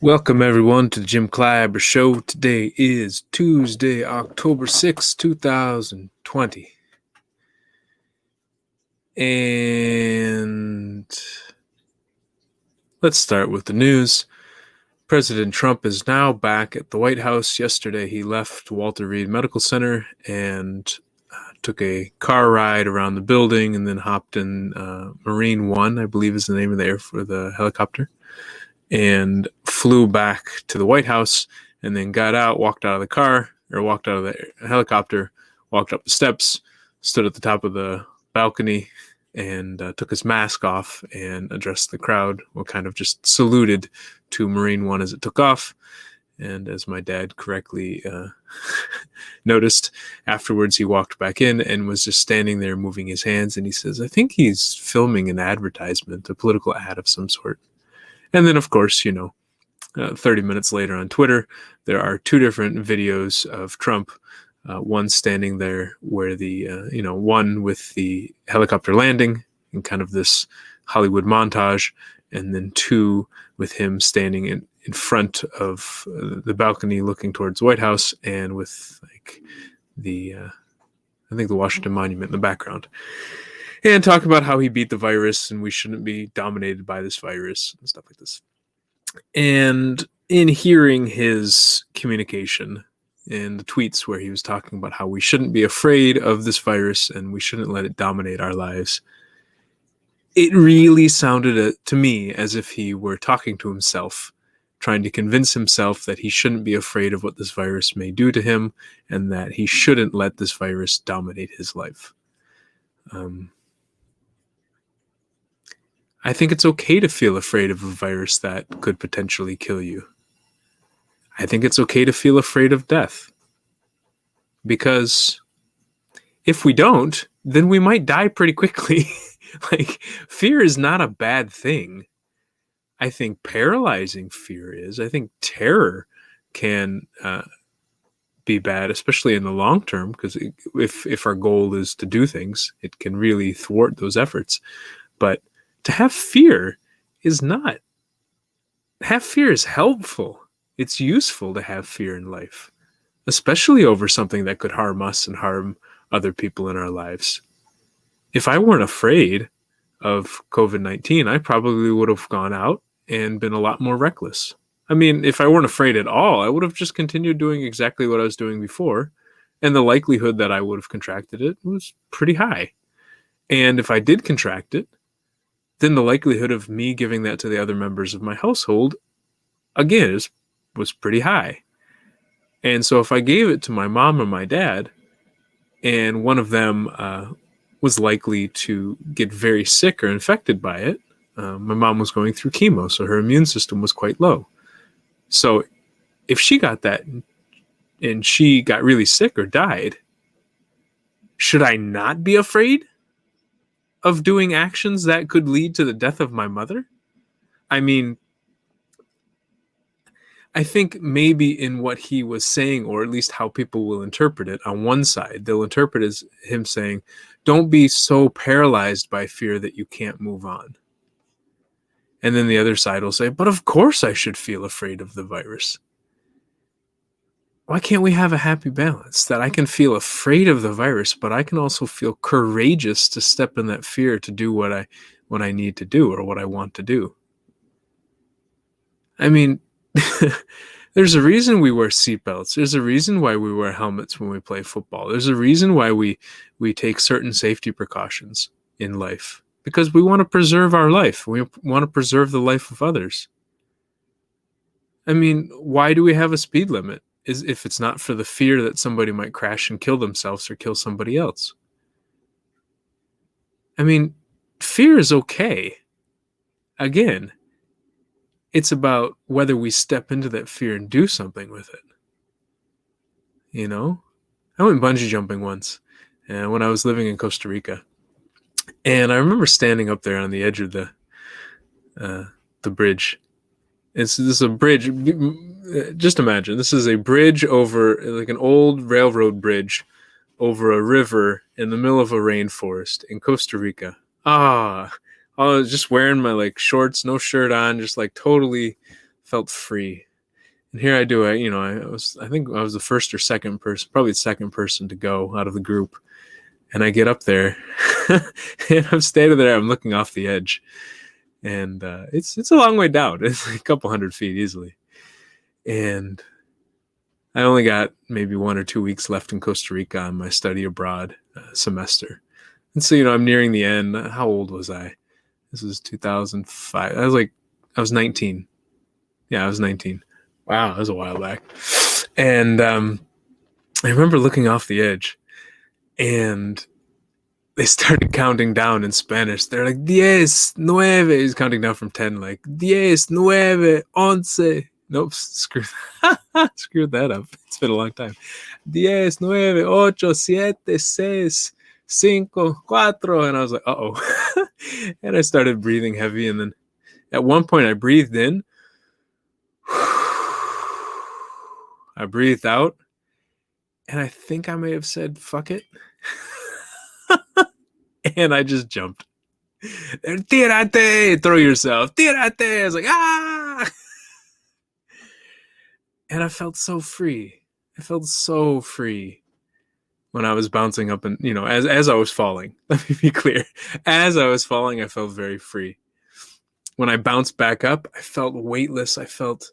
Welcome everyone to the Jim Kleiber Show. Today is Tuesday, October 6th, 2020. And let's start with the news. President Trump is now back at the White House. Yesterday he left Walter Reed Medical Center and took a car ride around the building and then hopped in Marine One, I believe is the name of the helicopter, and flew back to the White House and then got out, walked out of the helicopter, walked up the steps, stood at the top of the balcony and took his mask off and addressed the crowd. Well, kind of just saluted to Marine One as it took off. And as my dad correctly noticed, afterwards he walked back in and was just standing there moving his hands. And he says, I think he's filming an advertisement, a political ad of some sort. And then, of course, 30 minutes later on Twitter, there are two different videos of Trump. One standing there where one with the helicopter landing in kind of this Hollywood montage, and then two with him standing in front of the balcony looking towards the White House and with the Washington Monument in the background. And talk about how he beat the virus and we shouldn't be dominated by this virus and stuff like this. And in hearing his communication and the tweets where he was talking about how we shouldn't be afraid of this virus and we shouldn't let it dominate our lives, it really sounded to me as if he were talking to himself, trying to convince himself that he shouldn't be afraid of what this virus may do to him and that he shouldn't let this virus dominate his life. I think it's okay to feel afraid of a virus that could potentially kill you. I think it's okay to feel afraid of death. Because if we don't, then we might die pretty quickly. Fear is not a bad thing. I think paralyzing fear is. I think terror can be bad, especially in the long term, because if our goal is to do things, it can really thwart those efforts. But to have fear is not. Have fear is helpful. It's useful to have fear in life, especially over something that could harm us and harm other people in our lives. If I weren't afraid of COVID-19, I probably would have gone out and been a lot more reckless. I mean, if I weren't afraid at all, I would have just continued doing exactly what I was doing before, and the likelihood that I would have contracted it was pretty high. And if I did contract it, then the likelihood of me giving that to the other members of my household, again, was pretty high. And so if I gave it to my mom or my dad, and one of them was likely to get very sick or infected by it, my mom was going through chemo, so her immune system was quite low. So if she got that and she got really sick or died, should I not be afraid of doing actions that could lead to the death of my mother? I mean, I think maybe in what he was saying, or at least how people will interpret it, on one side, they'll interpret as him saying, don't be so paralyzed by fear that you can't move on. And then the other side will say, but of course I should feel afraid of the virus. Why can't we have a happy balance that I can feel afraid of the virus, but I can also feel courageous to step in that fear to do what I need to do or what I want to do? I mean, there's a reason we wear seatbelts. There's a reason why we wear helmets when we play football. There's a reason why we take certain safety precautions in life, because we want to preserve our life. We want to preserve the life of others. I mean, why do we have a speed limit? If it's not for the fear that somebody might crash and kill themselves or kill somebody else. I mean, fear is okay. Again, it's about whether we step into that fear and do something with it. I went bungee jumping once when I was living in Costa Rica. And I remember standing up there on the edge of the bridge. This is a bridge. Just imagine, this is a bridge over, like an old railroad bridge over a river in the middle of a rainforest in Costa Rica. I was just wearing my shorts, no shirt on, just totally felt free. And here I do. I think I was the first or second person, probably the second person to go out of the group. And I get up there, and I'm standing there. I'm looking off the edge, and it's a long way down. It's like a couple 100 feet easily. And I only got maybe 1 or 2 weeks left in Costa Rica on my study abroad semester. And so, I'm nearing the end. How old was I? This was 2005. I was 19. Yeah, I was 19. Wow, that was a while back. And I remember looking off the edge, and they started counting down in Spanish. They're like, 10, 9. He's counting down from 10, like, 10, 9, 11. Nope, screw that up. It's been a long time. 10, 9, 8, 7, 6, 5, 4. And I was like, uh-oh. And I started breathing heavy. And then at one point I breathed in. I breathed out. And I think I may have said, fuck it. And I just jumped. Tírate! Throw yourself. Tírate! I was like, ah! And I felt so free. I felt so free when I was bouncing up and, as I was falling. Let me be clear. As I was falling, I felt very free. When I bounced back up, I felt weightless. I felt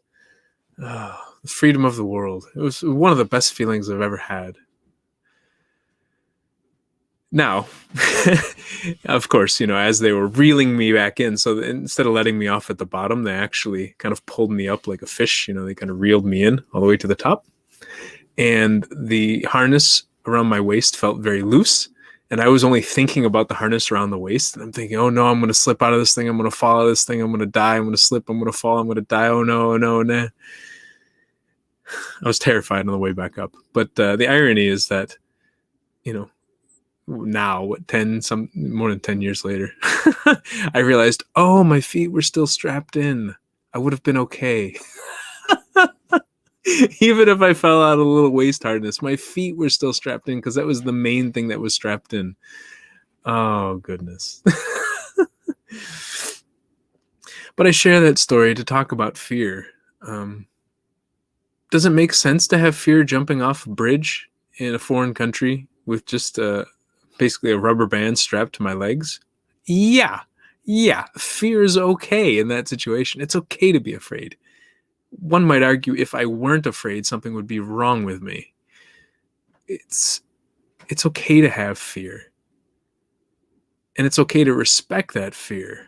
the freedom of the world. It was one of the best feelings I've ever had. Now, of course, as they were reeling me back in, so instead of letting me off at the bottom, they actually kind of pulled me up like a fish. They kind of reeled me in all the way to the top. And the harness around my waist felt very loose. And I was only thinking about the harness around the waist. And I'm thinking, oh no, I'm going to slip out of this thing. I'm going to fall out of this thing. I'm going to die. I'm going to slip. I'm going to fall. I'm going to die. Oh no, no, nah. I was terrified on the way back up. But the irony is that, now, more than 10 years later, I realized, oh, my feet were still strapped in. I would have been okay. Even if I fell out of a little waist hardness, my feet were still strapped in because that was the main thing that was strapped in. Oh, goodness. But I share that story to talk about fear. Does it make sense to have fear jumping off a bridge in a foreign country with just basically a rubber band strapped to my legs? Yeah. Fear is okay in that situation. It's okay to be afraid. One might argue if I weren't afraid, something would be wrong with me. It's okay to have fear. And it's okay to respect that fear.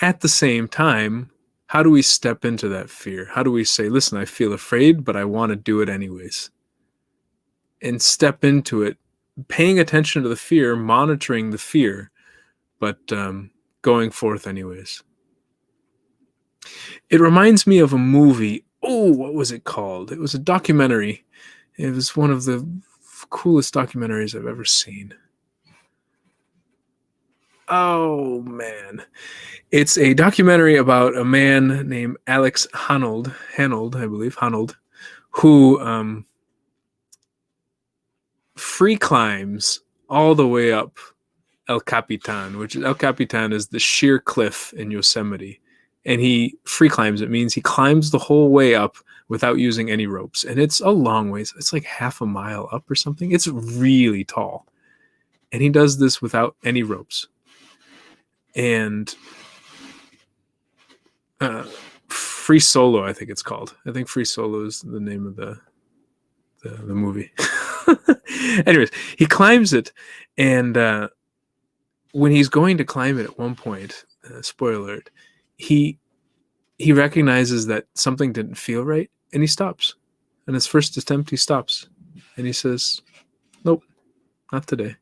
At the same time, how do we step into that fear? How do we say, listen, I feel afraid, but I want to do it anyways? And step into it, paying attention to the fear, monitoring the fear, but going forth anyways. It reminds me of a movie. Oh, what was it called? It was a documentary. It was one of the coolest documentaries I've ever seen. Oh, man. It's a documentary about a man named Alex Honnold, I believe, who free climbs all the way up El Capitan, which El Capitan is the sheer cliff in Yosemite. And he free climbs. It means he climbs the whole way up without using any ropes. And it's a long ways. It's like half a mile up or something. It's really tall. And he does this without any ropes. And Free Solo, I think it's called. I think Free Solo is the name of the movie. Anyways, he climbs it, and when he's going to climb it at one point, spoiler alert, he recognizes that something didn't feel right, and he stops. On his first attempt, he stops, and he says, nope, not today.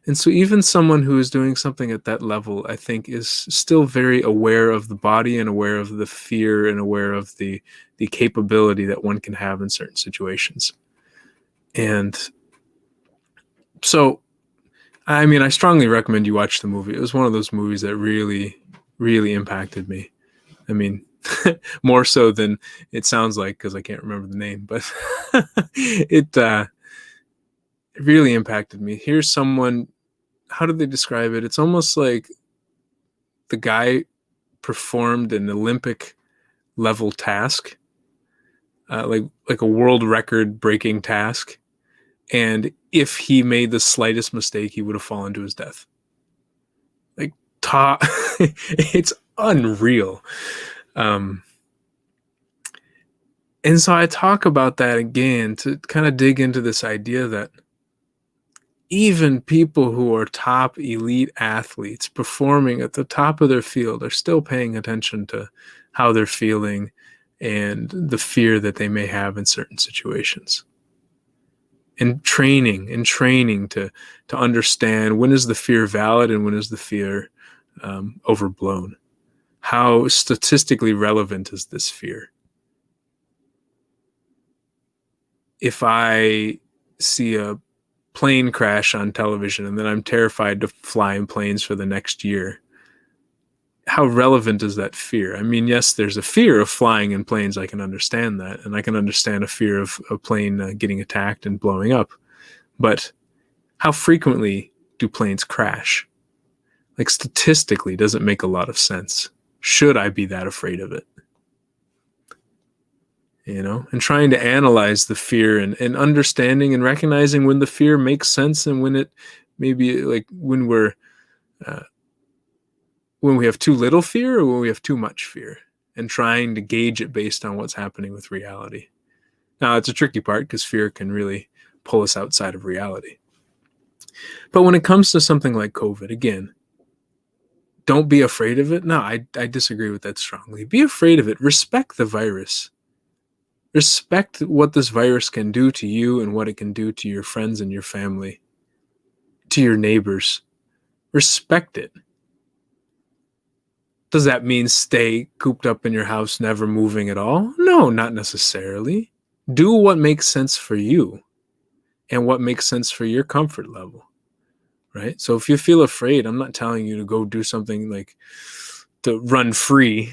And so even someone who is doing something at that level, I think, is still very aware of the body and aware of the fear and aware of the capability that one can have in certain situations. And so, I mean, I strongly recommend you watch the movie. It was one of those movies that really, really impacted me. I mean, more so than it sounds like, because I can't remember the name, but it really impacted me. Here's someone, how did they describe it? It's almost like the guy performed an Olympic level task, like a world record breaking task, and if he made the slightest mistake, he would have fallen to his death. Like, it's unreal. And so I talk about that again to kind of dig into this idea that even people who are top elite athletes performing at the top of their field are still paying attention to how they're feeling and the fear that they may have in certain situations. And training to understand when is the fear valid and when is the fear overblown. How statistically relevant is this fear? If I see a plane crash on television and then I'm terrified to fly in planes for the next year, how relevant is that fear? I mean, yes, there's a fear of flying in planes. I can understand that. And I can understand a fear of a plane getting attacked and blowing up. But how frequently do planes crash? Like, statistically, doesn't make a lot of sense. Should I be that afraid of it? And trying to analyze the fear and understanding and recognizing when the fear makes sense and when it maybe, like, when we have too little fear or when we have too much fear, and trying to gauge it based on what's happening with reality. Now, it's a tricky part because fear can really pull us outside of reality. But when it comes to something like COVID, again, don't be afraid of it. No, I disagree with that strongly. Be afraid of it. Respect the virus. Respect what this virus can do to you and what it can do to your friends and your family, to your neighbors. Respect it. Does that mean stay cooped up in your house, never moving at all? No, not necessarily. Do what makes sense for you and what makes sense for your comfort level, right? So if you feel afraid, I'm not telling you to go do something like to run free.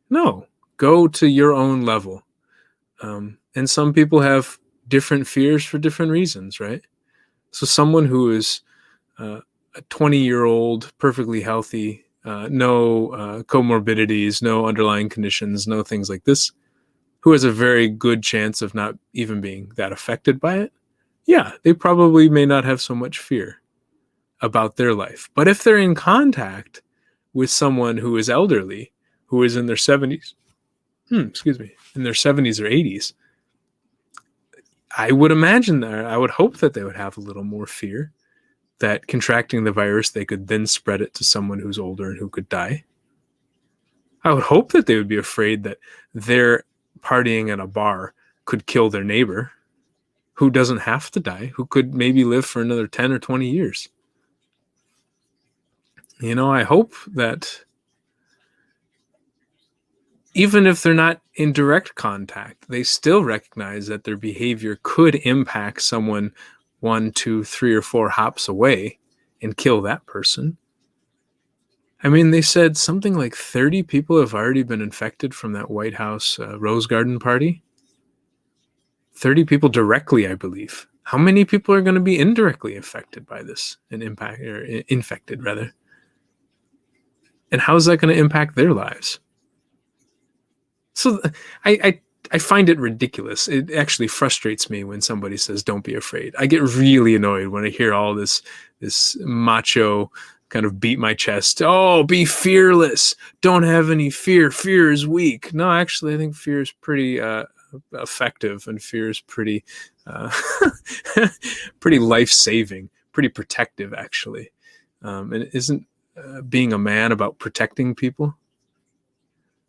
No, go to your own level. And some people have different fears for different reasons, right? So someone who is a 20-year-old, perfectly healthy, no comorbidities, no underlying conditions, no things like this, who has a very good chance of not even being that affected by it, yeah, they probably may not have so much fear about their life. But if they're in contact with someone who is elderly, who is in their 70s, in their 70s or 80s, I would imagine that, I would hope that they would have a little more fear that contracting the virus, they could then spread it to someone who's older and who could die. I would hope that they would be afraid that their partying at a bar could kill their neighbor who doesn't have to die, who could maybe live for another 10 or 20 years. I hope that even if they're not in direct contact, they still recognize that their behavior could impact someone 1, 2, 3, or 4 hops away and kill that person. I mean, they said something like 30 people have already been infected from that White House Rose Garden party. 30 people directly, I believe. How many people are going to be indirectly affected by this and infected rather? And how is that going to impact their lives? So I find it ridiculous. It actually frustrates me when somebody says, don't be afraid. I get really annoyed when I hear all this macho kind of beat my chest. Oh, be fearless. Don't have any fear. Fear is weak. No, actually, I think fear is pretty effective, and fear is pretty pretty life-saving, pretty protective, actually. And isn't being a man about protecting people?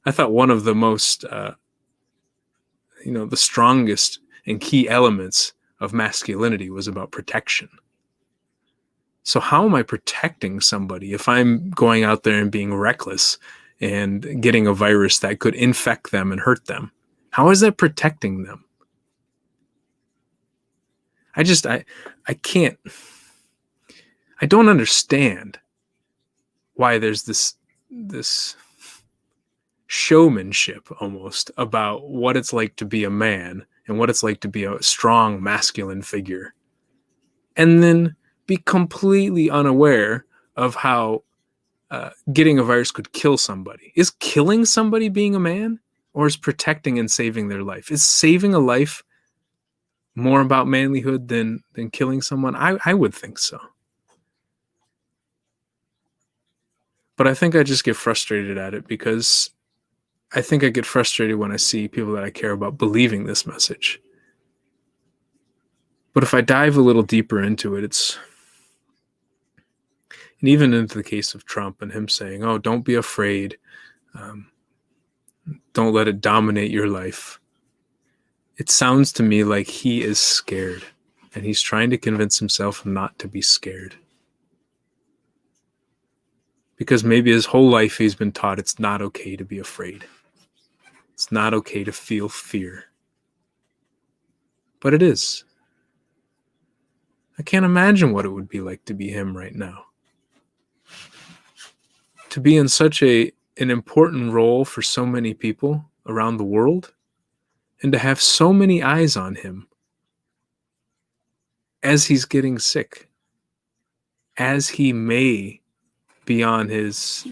I thought one of the most, the strongest and key elements of masculinity was about protection. So how am I protecting somebody if I'm going out there and being reckless and getting a virus that could infect them and hurt them? How is that protecting them? I can't, I don't understand why there's this showmanship almost about what it's like to be a man and what it's like to be a strong masculine figure, and then be completely unaware of how getting a virus could kill somebody. Is killing somebody being a man, or is protecting and saving their life? Is saving a life more about manlyhood than killing someone? I would think so. But I think I just get frustrated at it because I think I get frustrated when I see people that I care about believing this message. But if I dive a little deeper into it, and even into the case of Trump and him saying, oh, don't be afraid. Don't let it dominate your life. It sounds to me like he is scared, and he's trying to convince himself not to be scared. Because maybe his whole life he's been taught it's not okay to be afraid. It's not okay to feel fear. But it is. I can't imagine what it would be like to be him right now. To be in such an important role for so many people around the world, and to have so many eyes on him as he's getting sick, as he may be on his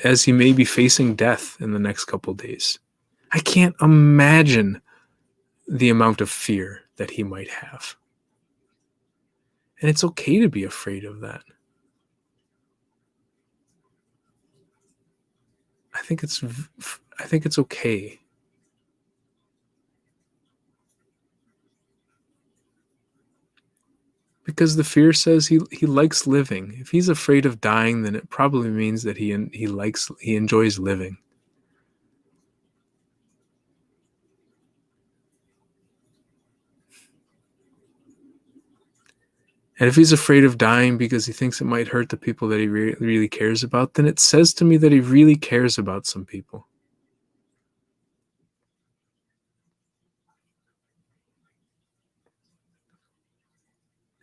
as he may be facing death in the next couple of days. I can't imagine the amount of fear that he might have. And it's okay to be afraid of that. I think it's okay. Because the fear says he likes living. If he's afraid of dying, then it probably means that he enjoys living. And if he's afraid of dying because he thinks it might hurt the people that he really cares about, then it says to me that he really cares about some people.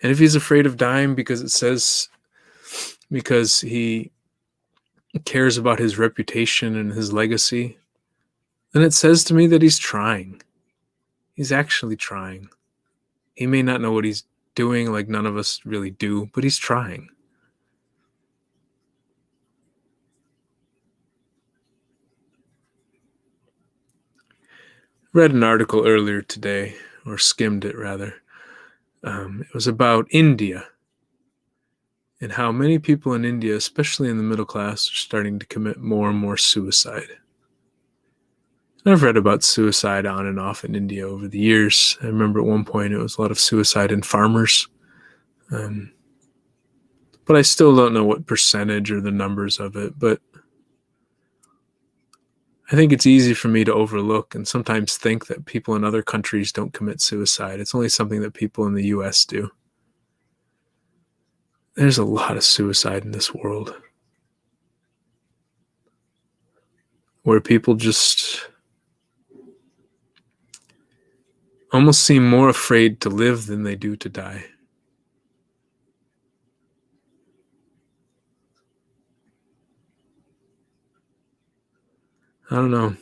And if he's afraid of dying because he cares about his reputation and his legacy, then it says to me that he's trying. He's actually trying. He may not know what he's doing, like none of us really do, but he's trying. Read an article earlier today, or skimmed it rather. It was about India and how many people in India, especially in the middle class, are starting to commit more and more suicide. I've read about suicide on and off in India over the years. I remember at one point it was a lot of suicide in farmers. But I still don't know what percentage or the numbers of it. But I think it's easy for me to overlook and sometimes think that people in other countries don't commit suicide. It's only something that people in the US do. There's a lot of suicide in this world where people just almost seem more afraid to live than they do to die. I don't know.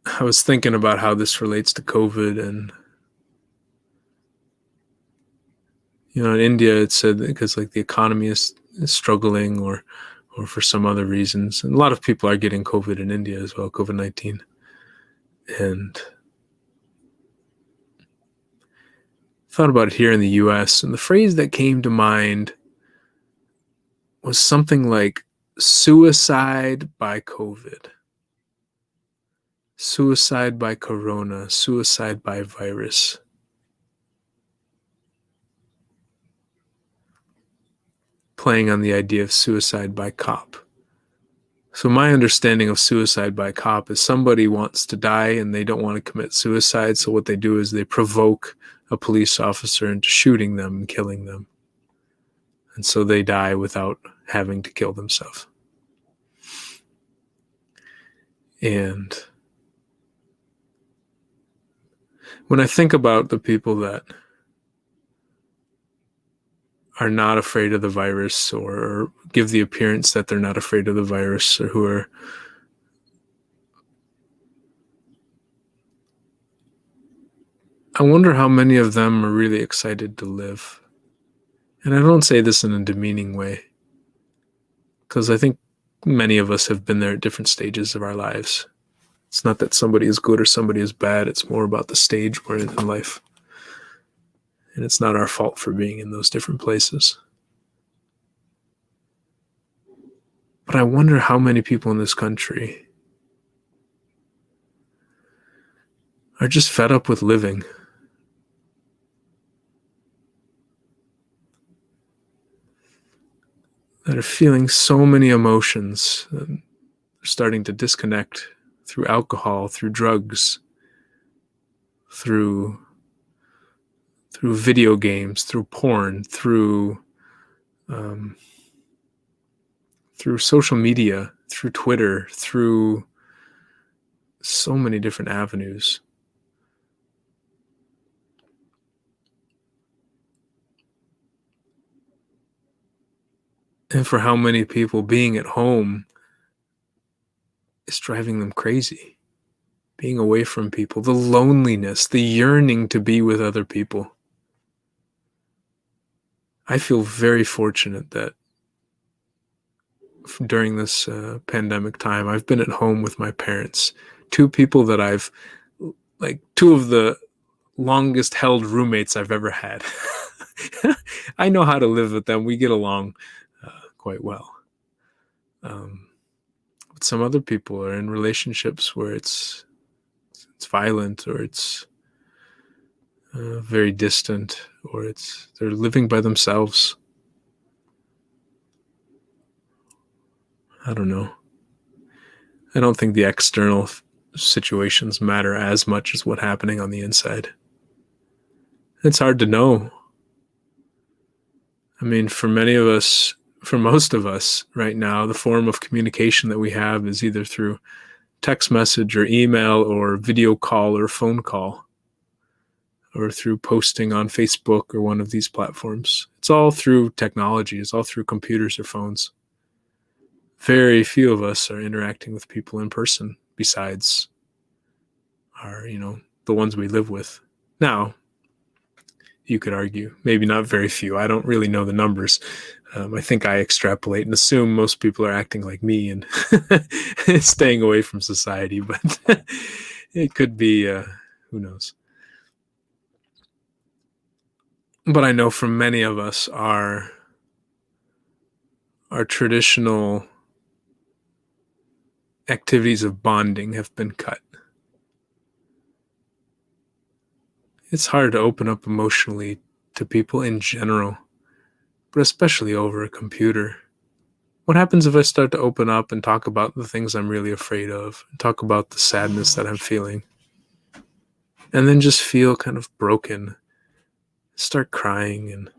I was thinking about how this relates to COVID, and in India it said that because the economy is struggling or for some other reasons. And a lot of people are getting COVID in India as well, COVID-19. And thought about it here in the US, and the phrase that came to mind was something like suicide by COVID, suicide by corona, suicide by virus. Playing on the idea of suicide by cop. So my understanding of suicide by cop is somebody wants to die and they don't want to commit suicide, so what they do is they provoke a police officer into shooting them and killing them. And so they die without having to kill themselves. And when I think about the people that are not afraid of the virus or give the appearance that they're not afraid of the virus, or who are I wonder how many of them are really excited to live. And I don't say this in a demeaning way, because I think many of us have been there at different stages of our lives. It's not that somebody is good or somebody is bad. It's more about the stage we're in life. And it's not our fault for being in those different places. But I wonder how many people in this country are just fed up with living. That are feeling so many emotions. They're starting to disconnect through alcohol, through drugs, through video games, through porn, through social media, through Twitter, through so many different avenues. And for how many people being at home is driving them crazy. Being away from people, the loneliness, the yearning to be with other people. I feel very fortunate that during this pandemic time, I've been at home with my parents. Two people that two of the longest held roommates I've ever had. I know how to live with them. We get along quite well. But some other people are in relationships where it's violent, or it's very distant, or they're living by themselves. I don't know. I don't think the external situations matter as much as what's happening on the inside. It's hard to know. I mean, for most of us right now, the form of communication that we have is either through text message or email or video call or phone call, or through posting on Facebook or one of these platforms. It's all through technology. It's all through computers or phones. Very few of us are interacting with people in person besides the ones we live with. Now, you could argue, maybe not very few. I don't really know the numbers. I think I extrapolate and assume most people are acting like me and staying away from society, but it could be, who knows. But I know for many of us, our traditional activities of bonding have been cut. It's hard to open up emotionally to people in general, but especially over a computer. What happens if I start to open up and talk about the things I'm really afraid of, and talk about the sadness that I'm feeling, and then just feel kind of broken, start crying, and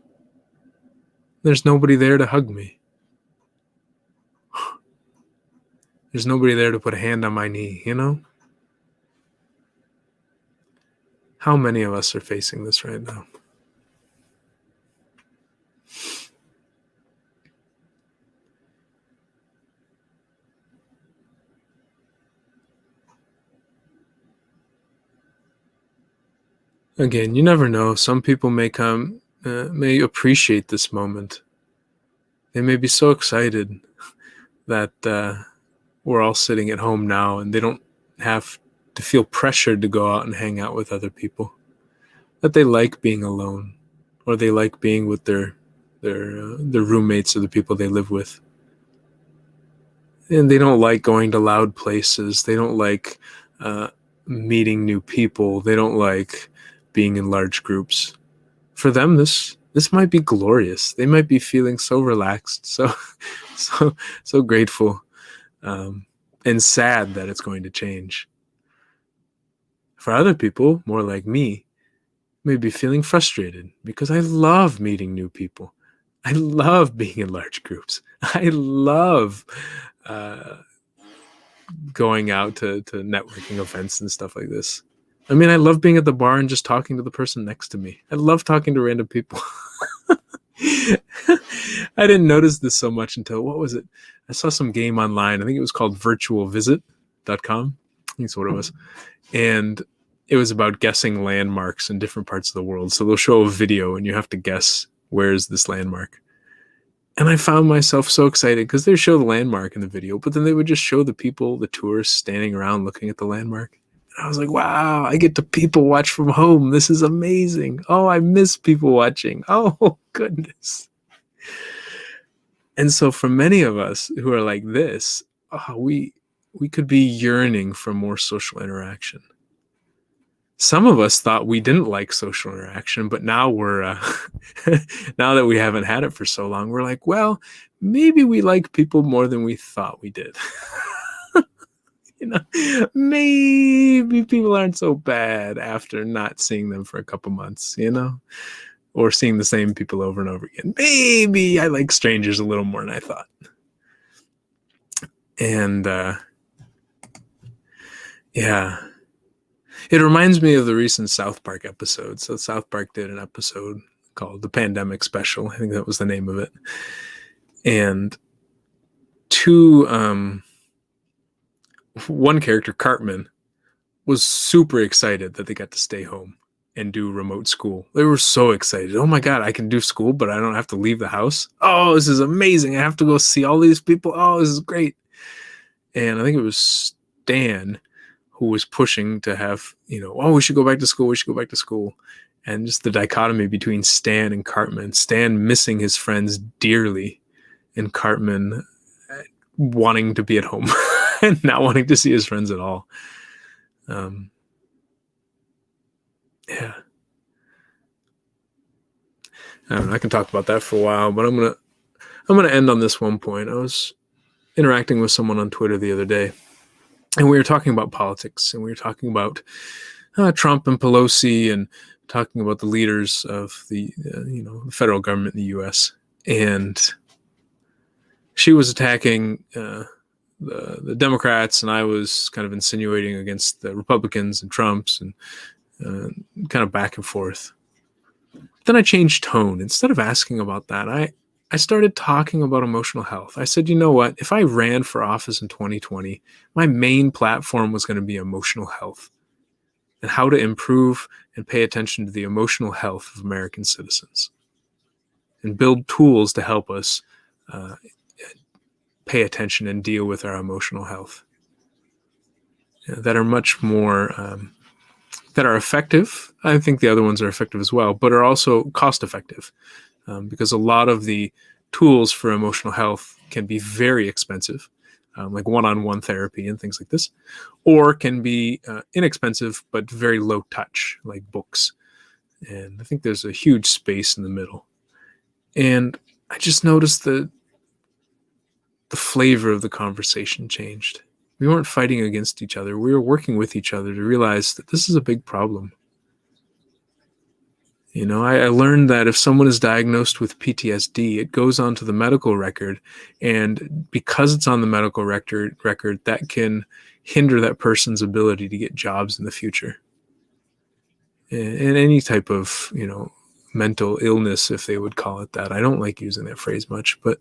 there's nobody there to hug me. There's nobody there to put a hand on my knee, How many of us are facing this right now? Again, you never know. Some people may appreciate this moment. They may be so excited that we're all sitting at home now and they don't have to feel pressured to go out and hang out with other people. That they like being alone, or they like being with their roommates or the people they live with. And they don't like going to loud places. They don't like meeting new people. They don't like being in large groups. For them, this might be glorious. They might be feeling so relaxed, so grateful, and sad that it's going to change. For other people, more like me, may be feeling frustrated because I love meeting new people. I love being in large groups. I love going out to networking events and stuff like this. I mean, I love being at the bar and just talking to the person next to me. I love talking to random people. I didn't notice this so much until, what was it? I saw some game online. I think it was called virtualvisit.com. I think that's what it was. And it was about guessing landmarks in different parts of the world. So they'll show a video and you have to guess, where is this landmark? And I found myself so excited because they show the landmark in the video, but then they would just show the people, the tourists standing around looking at the landmark. And I was like, wow, I get to people watch from home. This is amazing. Oh, I miss people watching. Oh, goodness. And so for many of us who are like this, we could be yearning for more social interaction. Some of us thought we didn't like social interaction, but now we're now that we haven't had it for so long, we're like, well, maybe we like people more than we thought we did. Maybe people aren't so bad after not seeing them for a couple months, or seeing the same people over and over again. Maybe I like strangers a little more than I thought. And yeah. It reminds me of the recent South Park episode. So South Park did an episode called The Pandemic Special. I think that was the name of it. And one character, Cartman, was super excited that they got to stay home and do remote school. They were so excited. Oh my God, I can do school, but I don't have to leave the house. Oh, this is amazing. I have to go see all these people. Oh, this is great. And I think it was Stan who was pushing to have, we should go back to school. We should go back to school. And just the dichotomy between Stan and Cartman. Stan missing his friends dearly, and Cartman wanting to be at home and not wanting to see his friends at all. Yeah. I don't know. I can talk about that for a while, but I'm gonna end on this one point. I was interacting with someone on Twitter the other day, and we were talking about politics, and we were talking about Trump and Pelosi, and talking about the leaders of the the federal government in the U.S. And she was attacking the Democrats, and I was kind of insinuating against the Republicans and Trumps, and kind of back and forth. Then I changed tone. Instead of asking about that, I started talking about emotional health. I said, you know what? If I ran for office in 2020, my main platform was going to be emotional health and how to improve and pay attention to the emotional health of American citizens and build tools to help us pay attention and deal with our emotional health that are much more that are effective. I think the other ones are effective as well, but are also cost effective because a lot of the tools for emotional health can be very expensive, like one-on-one therapy and things like this, or can be inexpensive but very low touch, like books. And I think there's a huge space in the middle. And I just noticed that the flavor of the conversation changed. We weren't fighting against each other. We were working with each other to realize that this is a big problem. I learned that if someone is diagnosed with PTSD, it goes onto the medical record. And because it's on the medical record, that can hinder that person's ability to get jobs in the future. And any type of, mental illness, if they would call it that. I don't like using that phrase much, but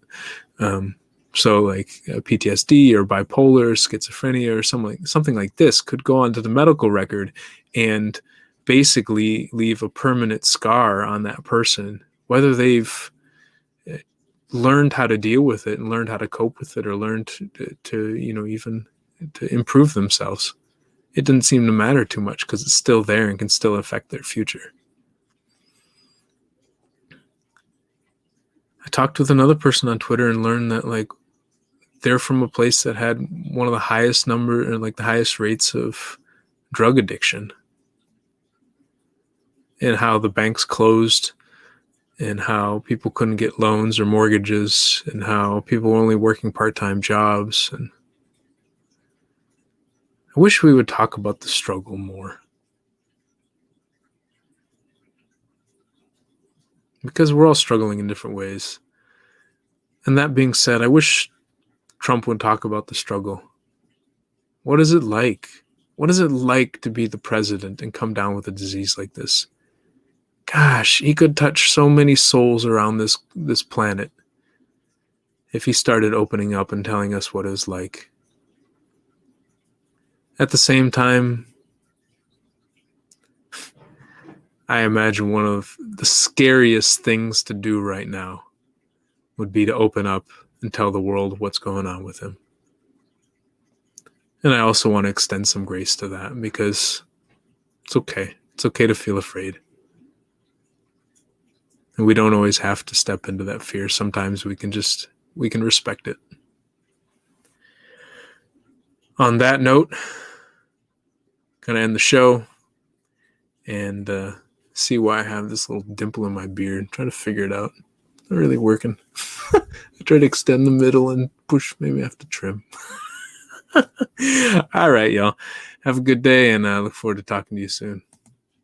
so like PTSD or bipolar, schizophrenia, or something like this could go onto the medical record and basically leave a permanent scar on that person, whether they've learned how to deal with it and learned how to cope with it, or learned to even to improve themselves. It doesn't seem to matter too much because it's still there and can still affect their future. I talked with another person on Twitter and learned that they're from a place that had one of the highest the highest rates of drug addiction, and how the banks closed, and how people couldn't get loans or mortgages, and how people were only working part-time jobs. And I wish we would talk about the struggle more, because we're all struggling in different ways. And that being said, I wish Trump would talk about the struggle. What is it like? What is it like to be the president and come down with a disease like this? Gosh, he could touch so many souls around this planet if he started opening up and telling us what it was like. At the same time, I imagine one of the scariest things to do right now would be to open up and tell the world what's going on with him. And I also want to extend some grace to that, because it's okay. It's okay to feel afraid. And we don't always have to step into that fear. Sometimes we can respect it. On that note, gonna end the show and see why I have this little dimple in my beard. Trying to figure it out. Not really working. I try to extend the middle and push. Maybe I have to trim. All right, y'all. Have a good day, and I look forward to talking to you soon.